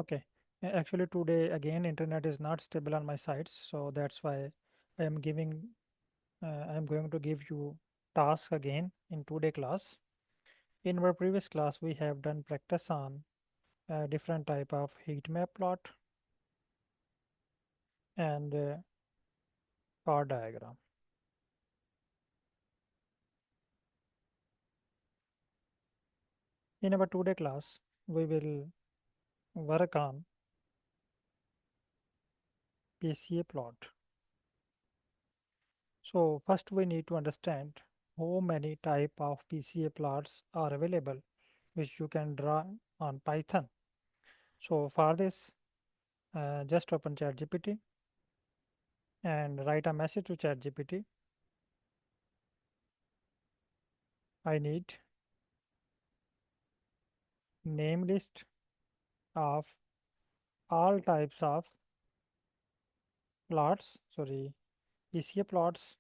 Okay. Actually, today again, internet is not stable on my sites, so that's why I am giving. I am going to give you task again in today class. In our previous class, we have done practice on different type of heat map plot and bar diagram. In our today class, we will work on PCA plot. So first we need to understand how many type of PCA plots are available which you can draw on Python. So for this, just open ChatGPT and write a message to ChatGPT. I need name list of all types of PCA plots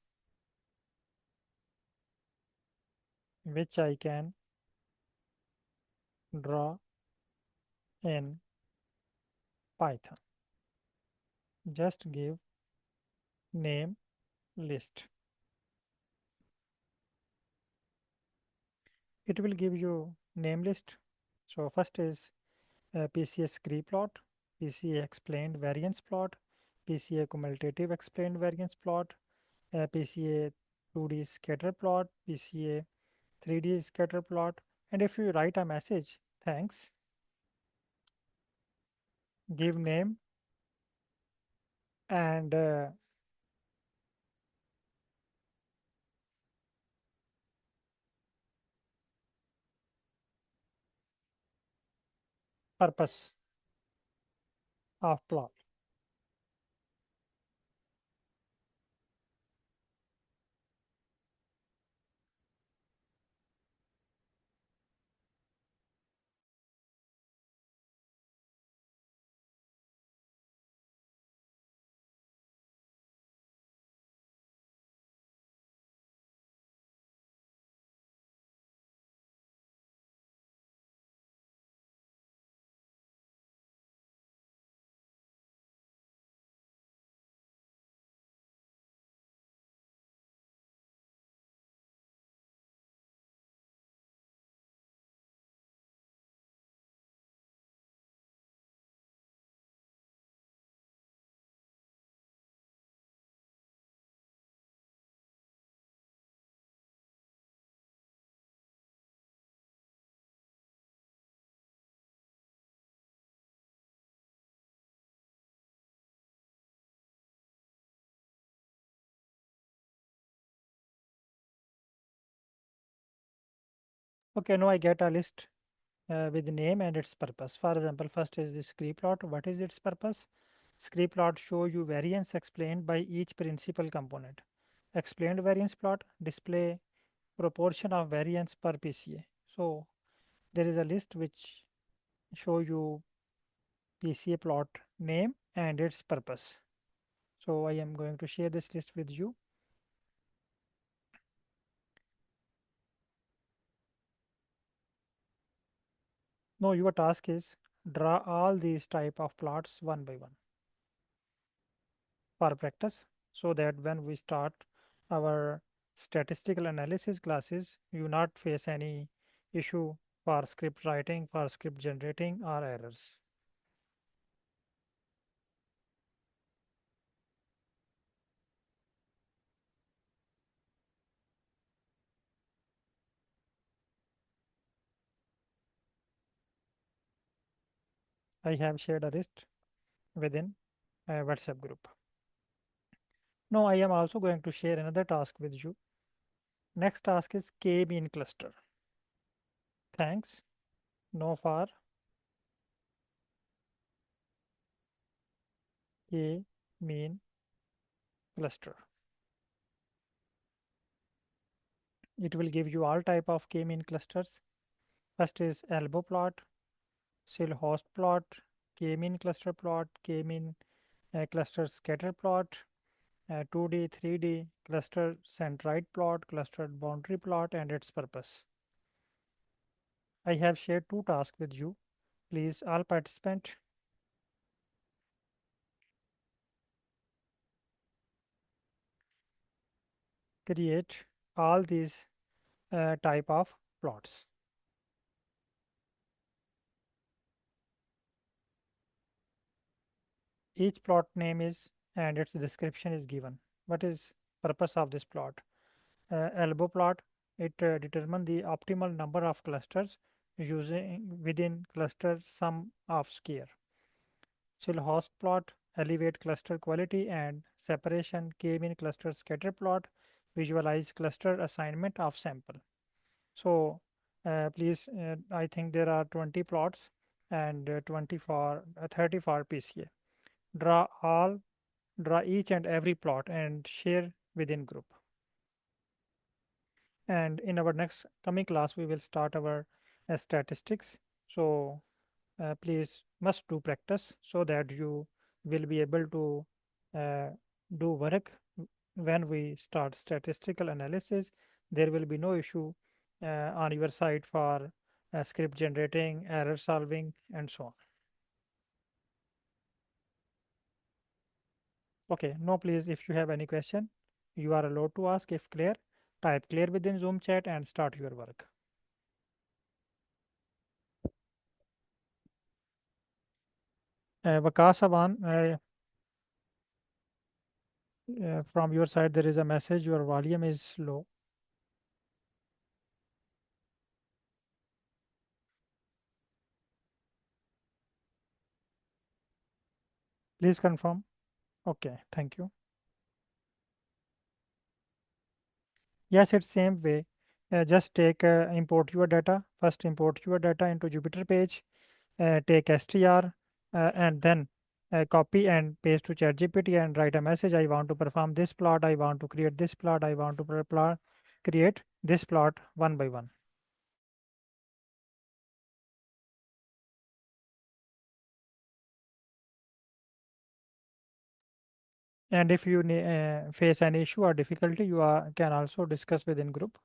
which I can draw in Python. Just give name list. It will give you name list. So first is PCA scree plot, PCA explained variance plot, PCA cumulative explained variance plot, PCA 2D scatter plot, PCA 3D scatter plot. And if you write a message, thanks, give name and purpose of plot. Okay, now I get a list with name and its purpose. For example, first is the scree plot. What is its purpose? Scree plot show you variance explained by each principal component. Explained variance plot display proportion of variance per PCA. So there is a list which show you PCA plot name and its purpose. So I am going to share this list with you. Now your task is draw all these type of plots one by one for practice so that when we start our statistical analysis classes, you not face any issue for script writing, for script generating or errors. I have shared a list within a WhatsApp group. Now I am also going to share another task with you. Next task is k-mean cluster. Thanks. Now for k-mean cluster. It will give you all type of k-mean clusters. First is elbow plot, cell host plot, k-mean cluster plot, k-mean cluster scatter plot, 2D, 3D, cluster centroid plot, clustered boundary plot, and its purpose. I have shared two tasks with you. Please, all participants, create all these type of plots. Each plot name is and its description is given. What is purpose of this plot? Elbow plot, it determine the optimal number of clusters using within cluster sum of square. Chill host plot, elevate cluster quality and separation. K-mean cluster scatter plot, visualize cluster assignment of sample. So please, I think there are 20 plots and 20 for 30 for PCA. Draw all, draw each and every plot and share within group. And in our next coming class, we will start our statistics. So please must do practice so that you will be able to uh, do work when we start statistical analysis. There will be no issue on your side for script generating, error solving, and so on. Okay, no, please, if you have any question, you are allowed to ask. If clear, type clear within Zoom chat and start your work. Vakas Avan, from your side, there is a message. Your volume is low. Please confirm. Okay, thank you. Yes, it's same way. Just take import your data. First import your data into Jupyter page. Take str and then copy and paste to ChatGPT and write a message. I want to perform this plot. I want to create this plot. I want to create this plot one by one. And if you face any issue or difficulty, you can also discuss within group.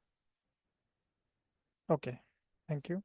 Okay, thank you.